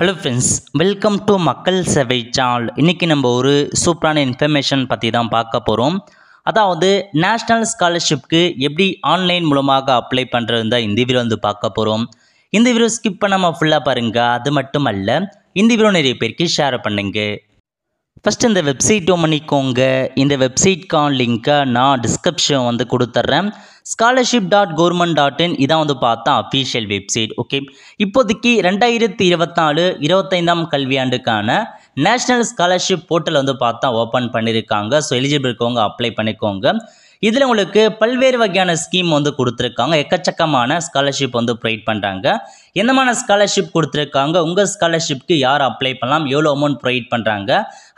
Hello friends, welcome to மக்கள் சேவை channel. இன்றைக்கி நம்ம ஒரு சூப்பரான இன்ஃபர்மேஷன் பற்றி தான் பார்க்க போகிறோம். அதாவது நேஷ்னல் ஸ்காலர்ஷிப்க்கு எப்படி ஆன்லைன் மூலமாக அப்ளை பண்ணுறது தான் இந்த வீடியோ வந்து பார்க்க போகிறோம். இந்த வீடியோ ஸ்கிப் பண்ணாமல் ஃபுல்லாக பாருங்கள். அது மட்டும் அல்ல, இந்த வீடியோ நிறைய பேருக்கு ஷேர் பண்ணுங்க. ஃபஸ்ட்டு இந்த வெப்சைட் பண்ணிக்கோங்க. இந்த வெப்சைட்கான லிங்க்கை நான் டிஸ்கிரிப்ஷன் வந்து கொடுத்துட்றேன். scholarship.government.in இதான் வந்து பார்த்தா அஃபீஷியல் வெப்சைட். ஓகே, இப்போதைக்கு 2024-25 கல்வியாண்டுக்கான நேஷ்னல் ஸ்காலர்ஷிப் போர்ட்டல் வந்து பார்த்தா ஓப்பன் பண்ணியிருக்காங்க. ஸோ எலிஜிபிள் இருக்கவங்க அப்ளை பண்ணிக்கோங்க. இதில் உங்களுக்கு பல்வேறு வகையான ஸ்கீம் வந்து கொடுத்துருக்காங்க. எக்கச்சக்கமான ஸ்காலர்ஷிப் வந்து ப்ரொவைட் பண்ணுறாங்க. என்னமான ஸ்காலர்ஷிப் கொடுத்துருக்காங்க, உங்கள் ஸ்காலர்ஷிப்க்கு யார் அப்ளை பண்ணலாம், எவ்வளோ அமௌண்ட் ப்ரொவைட் பண்ணுறாங்க,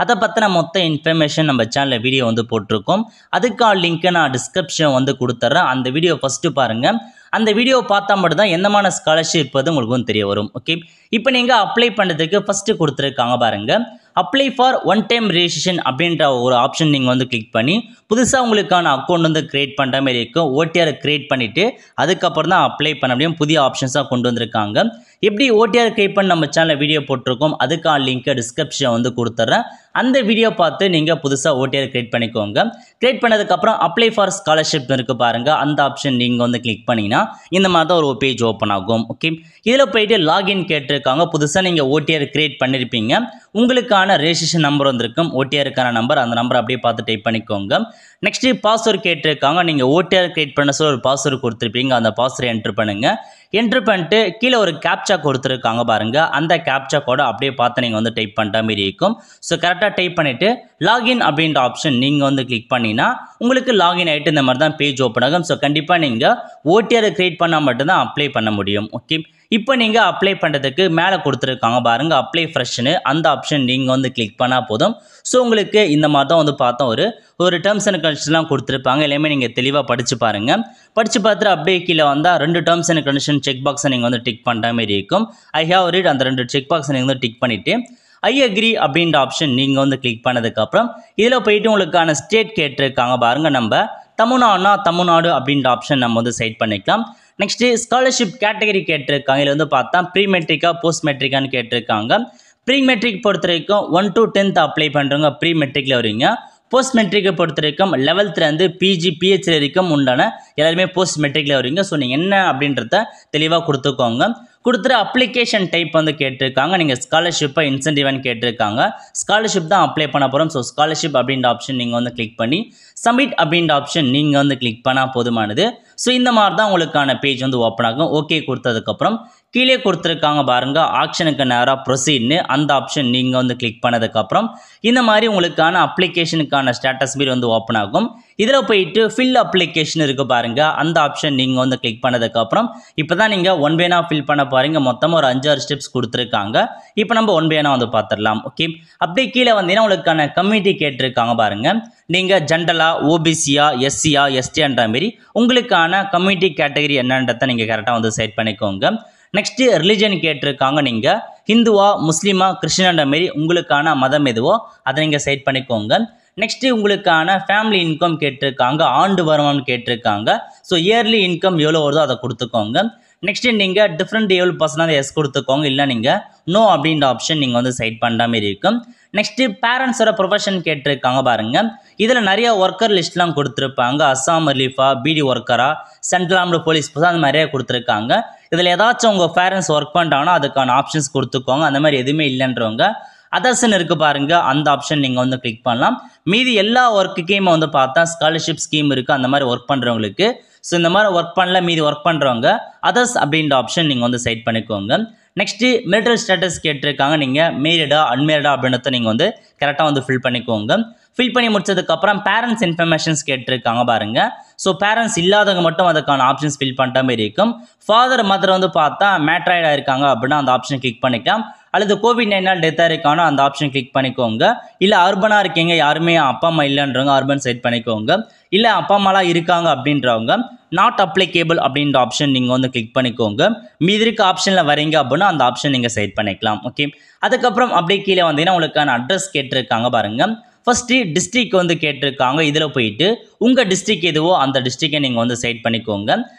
அதை பற்றின மொத்த இன்ஃபர்மேஷன் நம்ம சேனலில் வீடியோ வந்து போட்டிருக்கோம். அதுக்கான லிங்க்கை நான் டிஸ்கிரிப்ஷன் வந்து கொடுத்துட்றேன். அந்த வீடியோ ஃபஸ்ட்டு பாருங்கள். அந்த வீடியோ பார்த்தா மட்டும் தான் என்னமான ஸ்காலர்ஷிப் வந்து உங்களுக்கு தெரிய வரும். ஓகே, இப்போ நீங்கள் அப்ளை பண்ணுறதுக்கு ஃபஸ்ட்டு கொடுத்துருக்காங்க பாருங்கள். Apply for one time registration அப்படின்ற ஒரு ஆப்ஷன் நீங்கள் வந்து கிளிக் பண்ணி புதுசாக உங்களுக்கான அக்கௌண்ட் வந்து க்ரியேட் பண்ணுற மாதிரி இருக்கும். ஓடிஆர் க்ரியேட் பண்ணிவிட்டு அதுக்கப்புறம் தான் அப்ளை பண்ண முடியும். புதிய ஆப்ஷன்ஸாக கொண்டு வந்திருக்காங்க. எப்படி ஓடிஆர் க்ரியேட் பண்ணி நம்ம சேனலில் வீடியோ போட்டிருக்கோம். அதுக்கான லிங்க்கை டிஸ்கிரிப்ஷன் வந்து கொடுத்துட்றேன். அந்த வீடியோ பார்த்து நீங்கள் புதுசாக ஓடிஆர் க்ரியேட் பண்ணிக்கோங்க. க்ரியேட் பண்ணதுக்கப்புறம் அப்ளை ஃபார் ஸ்காலர்ஷிப் இருக்குது பாருங்கள். அந்த ஆப்ஷன் நீங்கள் வந்து கிளிக் பண்ணிங்கன்னா இந்த மாதிரி தான் ஒரு பேஜ் ஓப்பன் ஆகும். ஓகே, இதில் போயிட்டு லாகின் கேட்டிருக்காங்க. புதுசாக நீங்கள் ஓடிஆர் க்ரியேட் பண்ணியிருப்பீங்க. உங்களுக்கான ரெஜிஸ்ட்ரேஷன் நம்பர் வந்திருக்கும், ஓடிஆருக்கான நம்பர். அந்த நம்பர் அப்படியே பார்த்து டைப் பண்ணிக்கோங்க. நெக்ஸ்ட்டு பாஸ்வேர்டு கேட்டிருக்காங்க. நீங்கள் ஓடிஆர் க்ரியேட் பண்ண ஒரு பாஸ்வேர்டு கொடுத்துருப்பீங்க. அந்த பாஸ்வேர்டு என்ட்ரு பண்ணுங்கள். என்ட்ரு பண்ணிட்டு கீழே ஒரு கேப்சா கொடுத்துருக்காங்க பாருங்கள். அந்த கேப்சா கோட அப்படியே பார்த்து நீங்கள் வந்து டைப் பண்ணுற மாதிரி இருக்கும். ஸோ கரெக்டாக டைப் பண்ணிவிட்டு லாகின் அப்படின்ற ஆப்ஷன் நீங்கள் வந்து கிளிக் பண்ணிங்கன்னா உங்களுக்கு லாகின் ஆகிட்டு இந்த மாதிரி தான் பேஜ் ஓப்பன் ஆகும். ஸோ கண்டிப்பாக நீங்கள் ஓடிஆர் க்ரியேட் பண்ணால் மட்டும்தான் அப்ளை பண்ண முடியும். ஓகே, இப்போ நீங்கள் அப்ளை பண்ணுறதுக்கு மேலே கொடுத்துருக்காங்க பாருங்கள், அப்ளை ஃப்ரெஷ்னு. அந்த ஆப்ஷன் நீங்கள் வந்து கிளிக் பண்ணால் போதும். ஸோ உங்களுக்கு இந்த மாதிரி தான் வந்து பார்த்தோம் ஒரு டேர்ம்ஸ் அண்ட் கண்டிஷன்லாம் கொடுத்துருப்பாங்க. எல்லாமே நீங்கள் தெளிவாக படித்து பாருங்கள். படித்து பார்த்துட்டு அப்படியே கீழே வந்தால் 2 டேர்ம்ஸ் அண்ட் கண்டிஷன் செக் பாக்ஸை நீங்கள் வந்து டிக் பண்ணுற மாதிரி இருக்கும். ஐ ஹேவ் ரீட் அந்த 2 செக் பாக்ஸை நீங்கள் வந்து டிக் பண்ணிவிட்டு ஐ அக்ரி அப்படின்ற ஆப்ஷன் நீங்கள் வந்து கிளிக் பண்ணதுக்கப்புறம் இதில் போயிட்டு உங்களுக்கான ஸ்டேட் கேட்டிருக்காங்க பாருங்கள். நம்ம தமிழ்நாடு அப்படின்ற ஆப்ஷன் நம்ம வந்து செட் பண்ணிக்கலாம். நெக்ஸ்ட்டு ஸ்காலர்ஷிப் கேட்டகரி கேட்டிருக்காங்க. இதில் வந்து பார்த்தா ப்ரீ மெட்ரிக்கா போஸ்ட் மெட்ரிக்கான்னு கேட்டிருக்காங்க. ப்ரீ மெட்ரிக் பொறுத்த வரைக்கும் 1 to 10th அப்ளை பண்ணுறவங்க ப்ரீ மெட்ரிக்கில் வருவீங்க. போஸ்ட் மெட்ரிக்கை பொறுத்த வரைக்கும் 11th பிஜி பிஹெச்டி வரைக்கும் உண்டான எல்லாருமே போஸ்ட் மெட்ரிக்கில் வருவீங்க. ஸோ நீங்கள் என்ன அப்படின்றத தெளிவாக கொடுத்துக்கோங்க. கொடுத்துட்டு அப்ளிகேஷன் டைப் வந்து கேட்டிருக்காங்க. நீங்கள் ஸ்காலர்ஷிப்பை இன்சென்டிவ்னு கேட்டிருக்காங்க. ஸ்காலர்ஷிப் தான் அப்ளை பண்ண போகிறோம். ஸோ ஸ்காலர்ஷிப் அப்படின்ற ஆப்ஷன் நீங்கள் வந்து கிளிக் பண்ணி சப்மிட் அப்படின்ற ஆப்ஷன் நீங்கள் வந்து கிளிக் பண்ணால் போதுமானது. ஸோ இந்த மாதிரி தான் உங்களுக்கான பேஜ் வந்து ஓப்பன் ஆகும். ஓகே கொடுத்ததுக்கப்புறம் கீழே கொடுத்துருக்காங்க பாருங்கள், ஆக்ஷனுக்கு நேராக ப்ரொசீட்னு. அந்த ஆப்ஷன் நீங்கள் வந்து கிளிக் பண்ணதுக்கப்புறம் இந்த மாதிரி உங்களுக்கான அப்ளிகேஷனுக்கான ஸ்டேட்டஸ் மீறி வந்து ஓப்பன் ஆகும். இதில் போயிட்டு ஃபில் அப்ளிகேஷன் இருக்குது பாருங்கள். அந்த ஆப்ஷன் நீங்கள் வந்து கிளிக் பண்ணதுக்கப்புறம் இப்போ தான் நீங்கள் ஒன் பை ஒன்னாக ஃபில் பண்ண பாருங்க. மொத்தமாக ஒரு 5-6 ஸ்டெப்ஸ் கொடுத்துருக்காங்க. இப்போ நம்ம ஒன் பை ஒன்னாக வந்து பார்த்துடலாம். ஓகே, அப்படியே கீழே வந்தீங்கன்னா உங்களுக்கான கம்யூனிட்டி கேட்டிருக்காங்க பாருங்கள். நீங்கள் ஜென்ரலாக ஓபிசியா எஸ்சியா எஸ்டின்ற மாரி உங்களுக்கான கம்யூனிட்டி கேட்டகரி என்னன்றதை நீங்கள் கரெக்டாக வந்து செட் பண்ணிக்கோங்க. நெக்ஸ்ட்டு ரிலிஜன் கேட்டிருக்காங்க. நீங்கள் ஹிந்துவா முஸ்லீமா கிறிஸ்டியன்ற மாரி உங்களுக்கான மதம் எதுவோ அதை நீங்கள் செட் பண்ணிக்கோங்க. நெக்ஸ்ட்டு உங்களுக்கான ஃபேமிலி இன்கம் கேட்டிருக்காங்க. ஆண்டு வருமானம் கேட்டிருக்காங்க. ஸோ இயர்லி இன்கம் எவ்வளோ வருதோ அதை கொடுத்துக்கோங்க. நெக்ஸ்ட்டு நீங்கள் டிஃப்ரெண்ட் ஏபிள் பர்சனாக எஸ் கொடுத்துக்கோங்க. இல்லை நீங்கள் நோ அப்படின்ற ஆப்ஷன் நீங்கள் வந்து செட் பண்ணுற மாதிரி இருக்கும். நெக்ஸ்ட்டு பேரண்ட்ஸோட ப்ரொஃபஷன் கேட்டிருக்காங்க பாருங்கள். இதில் நிறைய ஒர்க்கர் லிஸ்ட்லாம் கொடுத்துருப்பாங்க. அஸ்ஸாம் ரிலீஃபா, பிடி ஒர்க்கரா, சென்ட்ரல் ஆர்ம்டு போலீஸ் அந்த மாதிரியே கொடுத்துருக்காங்க. இதில் ஏதாச்சும் உங்கள் பேரண்ட்ஸ் ஒர்க் பண்ணுறாங்கன்னா அதுக்கான ஆப்ஷன்ஸ் கொடுத்துக்கோங்க. அந்த மாதிரி எதுவுமே இல்லைன்றவங்க அதர்ஸ்ன்னு இருக்குது பாருங்கள், அந்த ஆப்ஷன் நீங்கள் வந்து கிளிக் பண்ணலாம். மீதி எல்லா ஒர்க்குக்கையுமே வந்து பார்த்தா ஸ்காலர்ஷிப் ஸ்கீம் இருக்குது. அந்த மாதிரி ஒர்க் பண்ணுறவங்களுக்கு. ஸோ இந்த மாதிரி ஒர்க் பண்ணல, மீதி ஒர்க் பண்ணுறவங்க அதர்ஸ் அப்படின்ற ஆப்ஷன் நீங்கள் வந்து செட் பண்ணிக்கோங்க. நெக்ஸ்ட்டு மெரிட்டல் ஸ்டேட்டஸ் கேட்டிருக்காங்க. நீங்கள் மேரிடா அன்மேரிடா அப்படின்றத நீங்கள் வந்து கரெக்டாக வந்து ஃபில் பண்ணிக்கோங்க. ஃபில் பண்ணி முடிச்சதுக்கப்புறம் பேரண்ட்ஸ் இன்ஃபர்மேஷன்ஸ் கேட்டிருக்காங்க பாருங்கள். ஸோ பேரண்ட்ஸ் இல்லாதவங்க மட்டும் அதுக்கான ஆப்ஷன்ஸ் ஃபில் பண்ணுற மாதிரி இருக்கும். ஃபாதர் மதர் வந்து பார்த்தா மேட்ராய்டாக இருக்காங்க அப்படின்னா அந்த ஆப்ஷன் கிளிக் பண்ணிக்கலாம். அல்லது கோவிட்-19 டெத்தாக இருக்கானோ அந்த ஆப்ஷன் கிளிக் பண்ணிக்கோங்க. இல்லை அர்பனாக இருக்கீங்க, யாருமே அப்பா அம்மா இல்லைன்றவங்க அர்பன் செட் பண்ணிக்கோங்க. இல்லை அப்பா அம்மாலாம் இருக்காங்க அப்படின்றவங்க நாட் அப்ளிகேபிள் அப்படின்ற ஆப்ஷன் நீங்கள் வந்து கிளிக் பண்ணிக்கோங்க. மீதி இருக்க ஆப்ஷனில் வரீங்க அப்படின்னா அந்த ஆப்ஷன் நீங்கள் செட் பண்ணிக்கலாம். ஓகே, அதுக்கப்புறம் அப்படியே கீழே வந்தீங்கன்னா உங்களுக்கான அட்ரஸ் கேட்டிருக்காங்க பாருங்கள். ஃபஸ்ட்டு டிஸ்ட்ரிக் வந்து கேட்டிருக்காங்க. இதில் போயிட்டு உங்கள் டிஸ்ட்ரிக் எதுவோ அந்த டிஸ்ட்ரிக்கை நீங்கள் வந்து செட் பண்ணிக்கோங்க.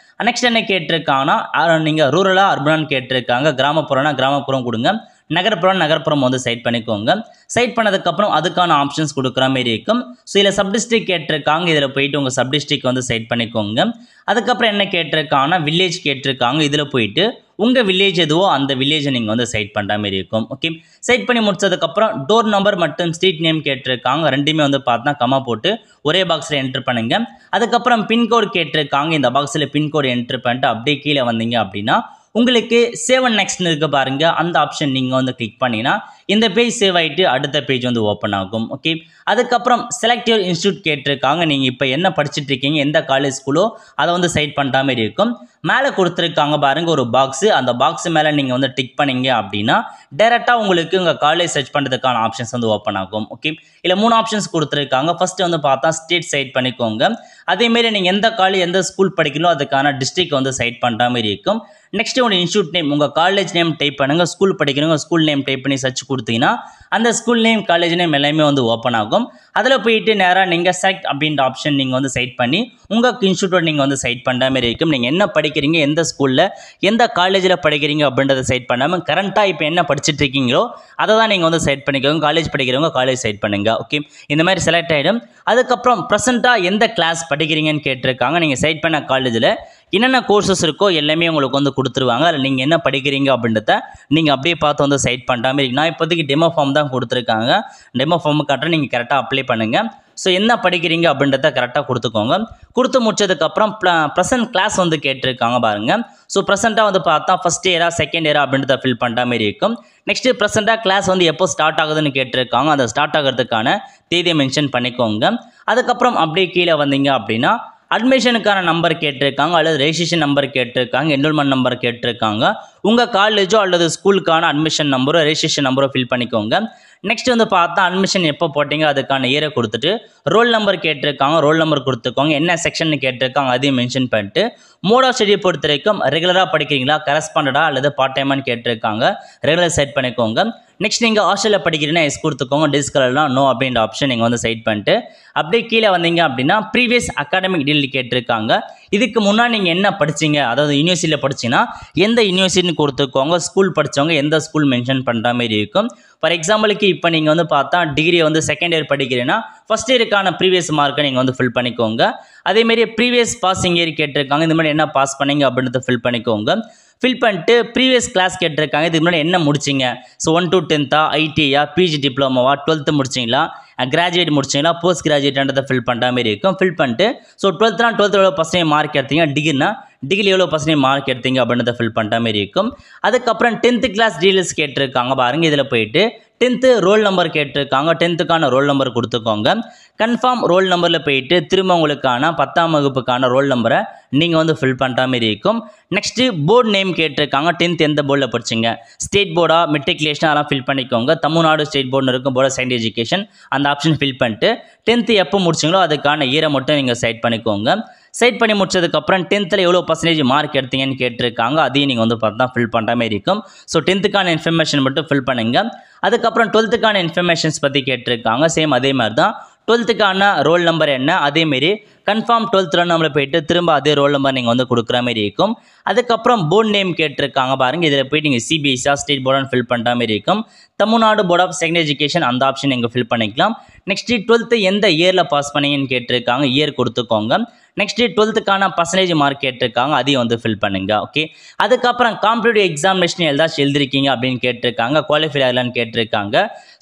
நெக்ஸ்ட் என்ன கேட்டிருக்காங்கன்னா நீங்கள் ரூரலாக அர்பனான்னு கேட்டிருக்காங்க. கிராமப்புறம்னா கிராமப்புறம் கொடுங்க. நகர்ப்புறம் வந்து செட் பண்ணிக்கோங்க. செட் பண்ணதுக்கப்புறம் அதுக்கான ஆப்ஷன்ஸ் கொடுக்குற மாதிரி இருக்கும். ஸோ இதில் சப் டிஸ்ட்ரிக்ட் கேட்டிருக்காங்க, இதில் போயிட்டு உங்கள் சப் டிஸ்ட்ரிக்ட் வந்து செட் பண்ணிக்கோங்க. அதுக்கப்புறம் என்ன கேட்டிருக்காங்கன்னா வில்லேஜ் கேட்டிருக்காங்க, இதில் போயிட்டு உங்கள் வில்லேஜ் எதுவோ அந்த வில்லேஜை நீங்கள் வந்து செட் பண்ணுற மாதிரி இருக்கும். ஓகே, செட் பண்ணி முடிச்சதுக்கப்புறம் டோர் நம்பர் மற்றும் ஸ்ட்ரீட் நேம் கேட்டிருக்காங்க, ரெண்டுமே வந்து பார்த்தா கமா போட்டு ஒரே பாக்ஸில் என்ட்ரு பண்ணுங்க. அதுக்கப்புறம் பின்கோடு கேட்டிருக்காங்க, இந்த பாக்ஸில் பின்கோடு என்ட்ரு பண்ணிட்டு அப்படியே கீழே வந்தீங்க அப்படின்னா உங்களுக்கு சேவ் அண்ட் நெக்ஸ்ட்னு இருக்க பாருங்க, அந்த ஆப்ஷன் நீங்கள் வந்து கிளிக் பண்ணினா இந்த பேஜ் சேவ் ஆகிட்டு அடுத்த பேஜ் வந்து ஓப்பன் ஆகும். ஓகே, அதுக்கப்புறம் செலக்ட் யுவர் இன்ஸ்டியூட் கேட்டிருக்காங்க, நீங்கள் இப்போ என்ன படிச்சுட்டு இருக்கீங்க, எந்த காலேஜ் ஸ்கூலோ அதை வந்து செட் பண்ணுற மாதிரி இருக்கும். மேலே கொடுத்துருக்காங்க பாருங்க ஒரு பாக்ஸு, அந்த பாக்ஸ் மேலே நீங்கள் வந்து டிக் பண்ணீங்க அப்படின்னா டைரெக்டாக உங்களுக்கு உங்கள் காலேஜ் சர்ச் பண்ணுறதுக்கான ஆப்ஷன்ஸ் வந்து ஓப்பன் ஆகும். ஓகே, இல்லை 3 ஆப்ஷன்ஸ் கொடுத்துருக்காங்க. ஃபஸ்ட்டு வந்து பார்த்தா ஸ்டேட் செட் பண்ணிக்கோங்க. அதேமாரி நீங்கள் எந்த காலேஜ் எந்த ஸ்கூல் படிக்கணும் அதுக்கான டிஸ்ட்ரிக்ட் வந்து செட் பண்ணுற மாதிரி இருக்கும். நெக்ஸ்ட் உங்கள் இன்ஸ்டியூட் நேம், உங்கள் காலேஜ் நேம் டைப் பண்ணுங்கள், ஸ்கூல் படிக்கிறவங்க ஸ்கூல் நேம் டைப் பண்ணி சர்ச் கொடுத்தீங்கன்னா அந்த ஸ்கூல் நேம் காலேஜ் நேம் எல்லாமே வந்து ஓப்பன் ஆகும். அதில் போயிட்டு நேராக நீங்கள் செலக்ட் அப்படின்ற ஆப்ஷன் நீங்கள் வந்து செட் பண்ணி உங்கள் இன்ஸ்டியூட்டோட நீங்கள் வந்து செட் பண்ணுற மாதிரி இருக்கும். நீங்கள் என்ன படிக்கிறீங்க, எந்த ஸ்கூலில் எந்த காலேஜில் படிக்கிறீங்க அப்படின்றத செட் பண்ணாமல் கரண்ட்டாக இப்போ என்ன படிச்சுட்டு இருக்கீங்களோ அதை தான் நீங்கள் வந்து செட் பண்ணிக்கோங்க. காலேஜ் படிக்கிறவங்க காலேஜ் செட் பண்ணுங்க. ஓகே, இந்த மாதிரி செலக்ட் ஆகிடும். அதுக்கப்புறம் ப்ரெசென்ட்டாக எந்த கிளாஸ் படிக்கிறீங்கன்னு கேட்டிருக்காங்க, நீங்கள் செட் பண்ண காலேஜில் என்னென்ன கோர்சஸ் இருக்கோ எல்லாமே உங்களுக்கு வந்து கொடுத்துருவாங்க. அதில் நீங்கள் என்ன படிக்கிறீங்க அப்படின்றத நீங்கள் அப்படியே பார்த்து வந்து செட் பண்ணுற மாதிரி. நான் இப்போதைக்கு டெமோ ஃபார்ம் தான் கொடுத்துருக்காங்க, டெமோ ஃபார்ம் காட்டுற நீங்கள் கரெக்டாக அப்ளை பண்ணுங்கள். ஸோ என்ன படிக்கிறீங்க அப்படின்றத கரெக்டாக கொடுத்துக்கோங்க. கொடுத்து முடிச்சதுக்கப்புறம் ப்ரெசென்ட் கிளாஸ் வந்து கேட்டிருக்காங்க பாருங்கள். ஸோ ப்ரெசென்ட்டாக வந்து பார்த்தா ஃபஸ்ட் இயரா செகண்ட் இயரா அப்படின்றத ஃபில் பண்ணுற மாதிரி இருக்கும். நெக்ஸ்ட்டு ப்ரெசென்ட்டாக கிளாஸ் வந்து எப்போ ஸ்டார்ட் ஆகுதுன்னு கேட்டிருக்காங்க, அந்த ஸ்டார்ட் ஆகிறதுக்கான தேதியை மென்ஷன் பண்ணிக்கோங்க. அதுக்கப்புறம் அப்படியே கீழே வந்தீங்க அப்படின்னா அட்மிஷனுக்கான நம்பர் கேட்டிருக்காங்க, அல்லது ரெஜிஸ்ட்ரேஷன் நம்பர் கேட்டிருக்காங்க, என்ரோல்மெண்ட் நம்பர் கேட்டிருக்காங்க. உங்கள் காலேஜோ அல்லது ஸ்கூலுக்கான அட்மிஷன் நம்பரோ ரெஜிஸ்ட்ரேஷன் நம்பரோ ஃபில் பண்ணிக்கோங்க. நெக்ஸ்ட் வந்து பார்த்தா அட்மிஷன் எப்போ போட்டிங்க அதுக்கான இயரை கொடுத்துட்டு ரோல் நம்பர் கேட்டிருக்காங்க, ரோல் நம்பர் கொடுத்துக்கோங்க. என்ன செக்ஷன் கேட்டிருக்காங்க அதையும் மென்ஷன் பண்ணிட்டு மோட் ஆஃப் ஸ்டடி பொறுத்த வரைக்கும் ரெகுலராக படிக்கிறீங்களா, கரஸ்பாண்டடா அல்லது பார்ட் டைமான்னு கேட்டிருக்காங்க, ரெகுலர் செட் பண்ணிக்கோங்க. நெக்ஸ்ட் நீங்கள் ஹாஸ்டலில் படிக்கிறீங்கன்னா எஸ் கொடுத்துக்கோங்க, டிஸ்கலர்லாம் நோ அப்படின்ற ஆப்ஷன் நீங்கள் வந்து செட் பண்ணிட்டு அப்படியே கீழே வந்தீங்க அப்படின்னா ப்ரீவியஸ் அகாடமிக் டீல் கேட்டிருக்காங்க. இதுக்கு முன்னாடி நீங்கள் என்ன படிச்சிங்க, அதாவது யூனிவர்சிட்டியில் படிச்சிங்கன்னா எந்த யூனிவர்சிட்டின்னு கொடுத்துக்கோங்க. ஸ்கூல் படித்தவங்க எந்த ஸ்கூல் மென்ஷன் பண்ணுற மாதிரி இருக்கும். ஃபார் எக்ஸாம்பிளுக்கு இப்போ நீங்கள் வந்து பார்த்தா டிகிரி வந்து செகண்ட் இயர் படிக்கிறீங்கன்னா ஃபஸ்ட் இயருக்கான ப்ரீவியஸ் மார்க்கை நீங்கள் வந்து ஃபில் பண்ணிக்கோங்க. அதேமாரி ப்ரீவியஸ் பாசிங் இயர் கேட்டிருக்காங்க, இந்த மாதிரி என்ன பாஸ் பண்ணீங்க அப்படின்றத ஃபில் பண்ணிக்கோங்க. ஃபில் பண்ணிட்டு ப்ரீவியஸ் கிளாஸ் கேட்டிருக்காங்க, இதுக்கு முன்னாடி என்ன முடிச்சிங்க, so 1 to 10th ITI PG டிப்ளமோவா 12th முடிச்சிங்களா, கிராஜுவேட் முடிச்சிங்களா, போஸ்ட் கிராஜுவேட்ன்றதை ஃபில் பண்ணுற மாதிரி இருக்கும். ஃபில் பண்ணிட்டு ஸோ 12th எவ்வளோ பர்சன்டேஜ் மார்க் எடுத்தீங்க, டிகிரி எவ்வளோ பர்சன்டேஜ் மார்க் எடுத்தீங்க அப்படின்றத ஃபில் பண்ணுற மாதிரி இருக்கும். அதுக்கப்புறம் 10th கிளாஸ் டீட்டெயில்ஸ் கேட்டிருக்காங்க பாருங்கள், இதில் போயிட்டு 10th ரோல் நம்பர் கேட்டிருக்காங்க, 10th ரோல் நம்பர் கொடுத்துக்கோங்க. கன்ஃபார்ம் ரோல் நம்பரில் போயிட்டு திரும்ப உங்களுக்கான 10ஆம் வகுப்புக்கான ரோல் நம்பரை நீங்கள் வந்து ஃபில் பண்ணுற மாதிரி இருக்கும். நெக்ஸ்ட்டு போர்டு நேம் கேட்டிருக்காங்க, 10th எந்த போர்டில் படிச்சிங்க, ஸ்டேட் போர்டா மெட்ரிகுலேஷன் அதெல்லாம் ஃபில் பண்ணிக்கோங்க. தமிழ்நாடு ஸ்டேட் போர்டுன்னு இருக்கும், போர்டு ஆஃப் செகண்டரி எஜுகேஷன் அந்த ஆப்ஷன் ஃபில் பண்ணிட்டு 10th எப்போ முடிச்சிங்களோ அதுக்கான இயரை மட்டும் நீங்கள் செட் பண்ணிக்கோங்க. செட் பண்ணி முடிச்சதுக்கப்புறம் 10th எவ்வளோ பர்சன்டேஜ் மார்க் எடுத்தீங்கன்னு கேட்டிருக்காங்க, அதையும் நீங்கள் வந்து பார்த்தா ஃபில் பண்ணுற மாதிரி இருக்கும். ஸோ 10th இன்ஃபர்மேஷன் மட்டும் ஃபில் பண்ணுங்கள். அதுக்கப்புறம் 12th இன்ஃபர்மேஷன்ஸ் பற்றி கேட்டிருக்காங்க, சேம் அதே மாதிரி தான் 12th ரோல் நம்பர் என்ன, அதேமாரி கன்ஃபார்ம் 12th ரோல் நம்பரில் போயிட்டு திரும்ப அதே ரோல் நம்பர் நீங்கள் வந்து கொடுக்குற மாதிரி இருக்கும். அதுக்கப்புறம் போர்டு நேம் கேட்டிருக்காங்க பாருங்கள், இதில் போய்ட்டு நீங்கள் சிபிஎஸ்ஆ ஸ்டேட் போர்டான்னு ஃபில் பண்ணுற மாதிரி இருக்கும். Tamil Nadu board of secondary education அந்த ஆப்ஷன் நீங்கள் ஃபில் பண்ணிக்கலாம். நெக்ஸ்ட்டு 12th எந்த இயரில் பாஸ் பண்ணீங்கன்னு கேட்டிருக்காங்க, இயர் கொடுத்துக்கோங்க. நெக்ஸ்ட்டு 12th பர்சன்டேஜ் மார்க் கேட்டிருக்காங்க, அதையும் வந்து ஃபில் பண்ணுங்க. ஓகே, அதுக்கப்புறம் காம்படிட்டிவ் எக்ஸாமினேஷன் ஏதாச்சும் எழுதிருக்கீங்க அப்படின்னு கேட்டிருக்காங்க, குவாலிஃபை ஆகலான்னு கேட்டிருக்காங்க.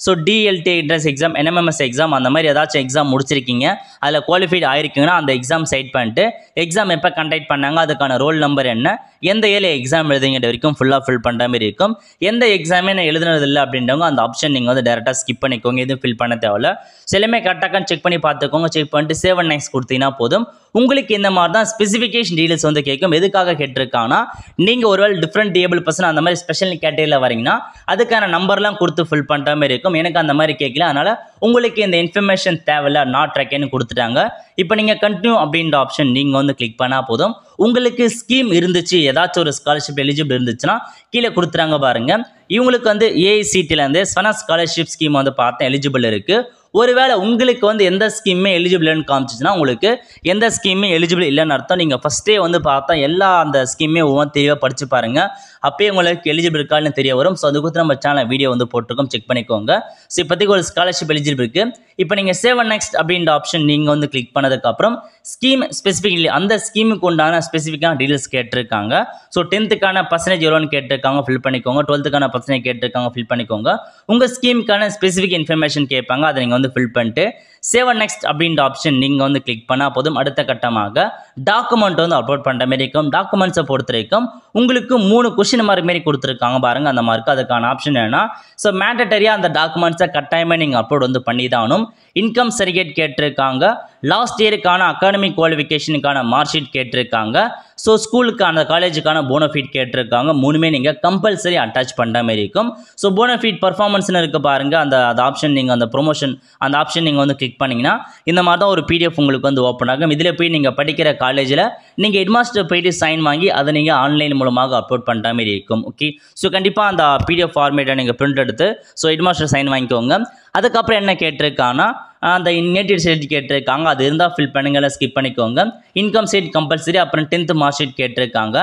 So TLD entrance exam, NMMS exam அந்த மாதிரி ஏதாச்சும் எக்ஸாம் முடிச்சிருக்கீங்க, அதில் குவாலிஃபைட் ஆயிருக்கீங்கன்னா அந்த எக்ஸாம் செட் பண்ணிட்டு எக்ஸாம் எப்போ கண்டக்ட் பண்ணாங்க, அதுக்கான ரோல் நம்பர் என்ன, எந்த இயரில் எக்ஸாம் எழுதுங்கிற வரைக்கும் ஃபுல்லாக ஃபில் பண்ணுற மாதிரி இருக்கும். எந்த எக்ஸாமே நான் எழுதுனது இல்லை அப்படின்றவங்க அந்த ஆப்ஷன் நீங்கள் வந்து டேரெக்டாக ஸ்கிப் பண்ணிக்கோங்க, எதுவும் ஃபில் பண்ண தேவையில்ல. ஸோ எல்லாமே கரெக்டாக செக் பண்ணி பார்த்துக்கோங்க. செக் பண்ணிட்டு சேவ் அண்ட் நெக்ஸ்ட் கொடுத்தீங்கன்னா போதும். உங்களுக்கு இந்த மாதிரி தான் ஸ்பெசிஃபிகேஷன் டீடைல்ஸ் வந்து கேட்கும். எதுக்காக கேட்டிருக்காங்கன்னா நீங்கள் ஒருவேளை டிஃப்ரெண்ட் ஏபிள் பர்சன் அந்த மாதிரி ஸ்பெஷல் கேட்டகரியில் வரீங்கன்னா அதுக்கான நம்பர்லாம் கொடுத்து ஃபில் பண்ணுற மாதிரி இருக்கும். எனக்கு அந்த மாதிரி கேட்கல, அதனால் உங்களுக்கு இந்த இன்ஃபர்மேஷன் தேவையில்ல, நாட் ரெக்கன்னு கொடுத்துட்டாங்க. இப்போ நீங்கள் கண்டினியூ அப்படின்ற ஆப்ஷன் நீங்கள் வந்து கிளிக் பண்ணால் போதும். உங்களுக்கு ஸ்கீம் இருந்துச்சு, ஏதாச்சும் ஒரு ஸ்காலர்ஷிப் எலிஜிபிள் இருந்துச்சுன்னா கீழே கொடுத்துறாங்க பாருங்கள். இவங்களுக்கு வந்து ஏஐசிடிலேருந்து ஸ்வனா ஸ்காலர்ஷிப் ஸ்கீம் வந்து பார்த்தா எலிஜிபிள் இருக்குது. ஒருவேளை உங்களுக்கு வந்து எந்த ஸ்கீமே எலிஜிபிள்னு காமிச்சிச்சுன்னா உங்களுக்கு எந்த ஸ்கீமே எலிஜிபிள் இல்லைன்னு அர்த்தம். நீங்கள் ஃபஸ்ட்டே வந்து பார்த்தா எல்லா அந்த ஸ்கீமே ஒவ்வொரு தெளிவாக படித்து பாருங்கள். அப்போயே உங்களுக்கு எலிஜிபிள் இருக்கான்னு தெரிய வரும். ஸோ அது குறித்து நம்ம சேனல் வீடியோ வந்து போட்டிருக்கோம், செக் பண்ணிக்கோங்க. ஸோ இப்போதைக்கு ஒரு ஸ்காலர்ஷிப் எலிஜிபிள் இருக்குது. இப்போ நீங்கள் சேவ் அண்ட் நெக்ஸ்ட் அப்படின்ற ஆப்ஷன் நீங்கள் வந்து கிளிக் பண்ணதுக்கப்புறம் ஸ்கீம் ஸ்பெசிஃபிக்லி அந்த ஸ்கீமுக்கு உண்டான ஸ்பெசிஃபிக்கான டீடைல்ஸ் கேட்டிருக்காங்க. ஸோ 10th பர்சன்டேஜ் எவ்வளோன்னு கேட்டிருக்காங்க, ஃபில் பண்ணிக்கோங்க. 12th பர்சன்டேஜ் கேட்டிருக்காங்க, ஃபில் பண்ணிக்கோங்க. உங்கள் ஸ்கீமுக்கான ஸ்பெசிஃபிக் இன்ஃபர்மேஷன் கேட்பாங்க, அதை நீங்கள் வந்து ஃபில் பண்ணிட்டு சேவ் அண்ட் நெக்ஸ்ட் அப்படின்ற ஆப்ஷன் நீங்கள் வந்து கிளிக் பண்ணால் போதும். அடுத்த கட்டமாக டாக்குமெண்ட் வந்து அப்லோட் பண்ணுற மாரி இருக்கும். டாக்குமெண்ட்ஸை பொறுத்த வரைக்கும் உங்களுக்கு 3 கொஸ்டின் மார்க் மாரி கொடுத்துருக்காங்க பாருங்கள். அந்த மார்க்கு அதுக்கான ஆப்ஷன் என்னன்னா, ஸோ மேண்டட்டரியாக அந்த டாக்குமெண்ட்ஸை கட்டாயமாக நீங்கள் அப்லோட் வந்து பண்ணி தான் ஆகணும். இன்கம் சர்டிஃபிகேட் கேட்டிருக்காங்க, லாஸ்ட் இயருக்கான அகாடமிக் குவாலிஃபிகேஷனுக்கான மார்க் ஷீட் கேட்டிருக்காங்க, ஸோ ஸ்கூலுக்கான காலேஜுக்கான போனஃபீட் கேட்டிருக்காங்க. 3மே நீங்கள் கம்பல்சரி அட்டாச் பண்ணுற மாதிரி இருக்கும். ஸோ போனஃபீட் பர்ஃபார்மன்ஸ்னு இருக்க பாருங்கள், அந்த ஆப்ஷன் நீங்கள் அந்த ப்ரொமோஷன் அந்த ஆப்ஷன் நீங்கள் வந்து கிளிக் பண்ணிங்கன்னா இந்த மாதிரி தான் ஒரு பிடிஎஃப் உங்களுக்கு வந்து ஓப்பன் ஆகும். இதில் போய் நீங்கள் படிக்கிற காலேஜில் நீங்கள் ஹெட்மாஸ்டர் போயிட்டு சைன் வாங்கி அதை நீங்கள் ஆன்லைன் மூலமாக அப்லோட் பண்ணுற மாதிரி இருக்கும். ஓகே, ஸோ கண்டிப்பாக அந்த பிடிஎஃப் ஃபார்மேட்டை நீங்கள் பிரிண்ட் எடுத்து ஸோ ஹெட்மாஸ்டர் சைன் வாங்கிக்கோங்க. அதுக்கப்புறம் என்ன கேட்டிருக்காங்கன்னா அந்த நேட்டிவ் சர்டிஃபிகேட் கேட்டிருக்காங்க, அது இருந்தால் ஃபில் பண்ணுங்கள், ஸ்கிப் பண்ணிக்கோங்க. இன்கம் சீட் கம்பல்சரி, அப்புறம் 10th மார்க் ஷீட் கேட்டிருக்காங்க,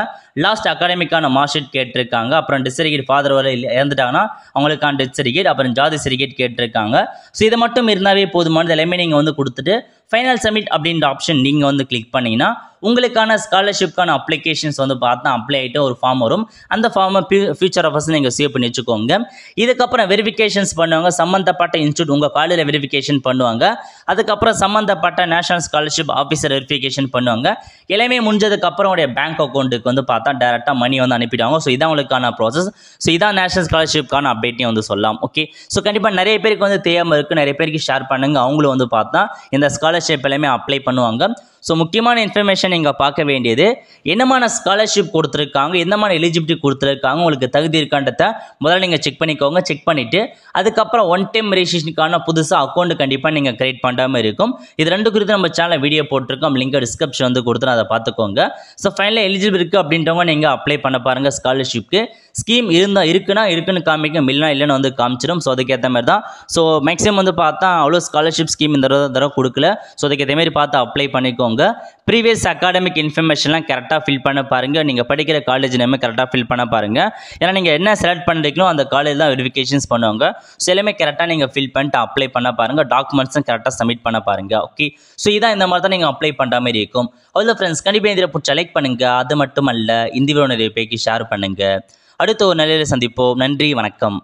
லாஸ்ட் அகாடமிக்கான மார்க் ஷீட் கேட்டிருக்காங்க, அப்புறம் டெத் சர்டிஃபிகேட் ஃபாதர் வரை இறந்துட்டாங்கன்னா அவங்களுக்கான டெத் சர்டிஃபிகேட், அப்புறம் ஜாதி சர்டிஃபிகேட் கேட்டிருக்காங்க. ஸோ இதை மட்டும் இருந்தாவே போதுமானது. எல்லாமே நீங்கள் வந்து கொடுத்துட்டு ஃபைனல் சப்மிட் அப்படின்ற ஆப்ஷன் நீங்கள் வந்து கிளிக் பண்ணிங்கன்னா உங்களுக்கான ஸ்காலர்ஷிப்கான அப்ளிகேஷன்ஸ் வந்து பார்த்தா அப்ளை ஆகிட்டு ஒரு ஃபார்ம் வரும். அந்த ஃபார்மை ஃபியூச்சர் ஆஃபர்ஸ் நீங்கள் சேவ் பண்ணி வச்சுக்கோங்க. இதுக்கப்புறம் வெரிஃபிகேஷன்ஸ் பண்ணுவாங்க, சம்மந்தப்பட்ட இன்ஸ்டியூட் உங்கள் காலேஜில் வெரிஃபிகேஷன் பண்ணுவாங்க. அதுக்கப்புறம் சம்மந்தப்பட்ட நேஷனல் ஸ்காலர்ஷிப் ஆஃபீஸர் வெரிஃபிகேஷன் பண்ணுவாங்க. எல்லாமே முடிஞ்சதுக்கப்புறம் உடைய பேங்க் அக்கௌண்ட்டுக்கு வந்து பார்த்தா டேரெக்டாக மணி வந்து அனுப்பிடுவாங்க. ஸோ இதான் உங்களுக்கான ப்ராசஸ். ஸோ இதான் நேஷனல் ஸ்காலர்ஷிப்கான அப்டேட்னே வந்து சொல்லலாம். ஓகே, ஸோ கண்டிப்பாக நிறைய பேருக்கு வந்து தெரியாமல் இருக்குது, நிறைய பேருக்கு ஷேர் பண்ணுங்கள். அவங்களும் வந்து பார்த்தா இந்த ஸ்காலர்ஷிப் எல்லாமே அப்ளை பண்ணுவாங்க. ஸோ முக்கியமான இன்ஃபர்மேஷன் நீங்கள் பார்க்க வேண்டியது என்னமான ஸ்காலர்ஷிப் கொடுத்துருக்காங்க, என்னமான எலிஜிபிலிட்டி கொடுத்துருக்காங்க, உங்களுக்கு தகுதி இருக்கான்றத முதல்ல நீங்கள் செக் பண்ணிக்கோங்க. செக் பண்ணிவிட்டு அதுக்கப்புறம் ஒன் டைம் ரெஜிஸ்ட்ரேஷனுக்கான புதுசாக அக்கௌண்ட் கண்டிப்பாக நீங்கள் கிரியேட் பண்ணுற இருக்கும். இது 2 குறித்து நம்ம சேனலில் வீடியோ போட்டிருக்கோம், லிங்க் டிஸ்கிரிப்ஷன் வந்து கொடுத்துரும், அதை பார்த்துக்கோங்க. ஸோ ஃபைனலாக எலிஜிபிள் இருக்குது அப்படின்றவங்க நீங்கள் அப்ளை பண்ண பாருங்கள். ஸ்காலர்ஷிப்க்கு ஸ்கீம் இருக்குன்னு காமிக்கும், இல்லைன்னு வந்து காமிச்சிடும். ஸோ அதுக்கேற்ற மாதிரி தான். ஸோ மேக்ஸிமம் வந்து பார்த்தா அவ்வளோ ஸ்காலர்ஷிப் ஸ்கீம் இந்த தடவை கொடுக்கல. ஸோ அதுக்கேற்ற மாதிரி பார்த்து அப்ளை பண்ணிக்கோங்க. ப்ரீவியஸ் அகாடமிக் இன்ஃபர்மேஷன்லாம் கரெக்டாக ஃபில் பண்ண பாருங்கள். நீங்கள் படிக்கிற காலேஜ் நேமே கரெக்டாக ஃபில் பண்ண பாருங்கள். ஏன்னா நீங்கள் என்ன செலக்ட் பண்ணுறீங்களோ அந்த காலேஜ் தான் வெரிஃபிகேஷன்ஸ் பண்ணுவாங்க. ஸோ எல்லாமே கரெக்டாக நீங்கள் ஃபில் பண்ணிட்டு அப்ளை பண்ண பாருங்கள். டாக்குமெண்ட்ஸும் கரெக்டாக சப்மிட் பண்ண பாருங்கள். ஓகே, ஸோ இதான் இந்த மாதிரி தான் நீங்கள் அப்ளை பண்ணுற மாதிரி இருக்கும். அவ்வளோ ஃப்ரெண்ட்ஸ், கண்டிப்பாக இதில் பிடிச்ச லைக் பண்ணுங்கள். அது மட்டும் அல்ல, இந்த வீடியோ நிறைய பேருக்கு ஷேர் பண்ணுங்கள். அடுத்த ஒரு நிலையில் சந்திப்போம். நன்றி, வணக்கம்.